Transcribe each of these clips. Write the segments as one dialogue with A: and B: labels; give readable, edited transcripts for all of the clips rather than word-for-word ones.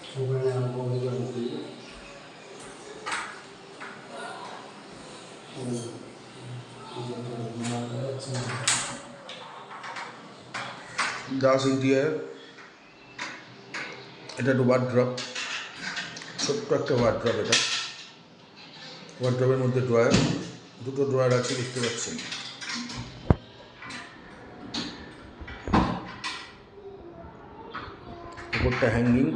A: Das interior, এটা একটা wardrobe, ছোট্ট একটা ওয়ার্ড্রপ। এটা ওয়ার্ড্রপের মধ্যে ড্রয়ার, দুটো ড্রয়ার আছে দেখতে পাচ্ছেন। উপরটা হ্যাঙ্গিং,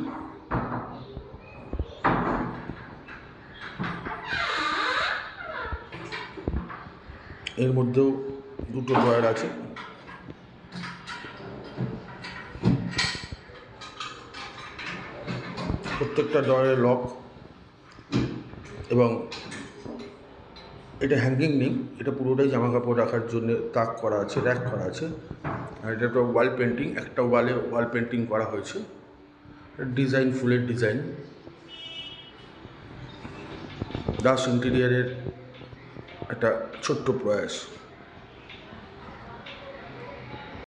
A: এর মধ্যেও দুটো ড্রয়ার আছে। প্রত্যেকটা ড্রয়ারে লক, এবং এটা হ্যাঙ্গিং নেই, এটা পুরোটাই জামা কাপড় রাখার জন্য তাক করা আছে, র্যাক করা আছে। আর এটা একটা ওয়াল পেন্টিং, একটা ওয়ালে ওয়াল পেন্টিং করা হয়েছে, ডিজাইন ফুলের ডিজাইন। দাস ইন্টিরিয়ারের একটা ছোট্ট প্রয়াস।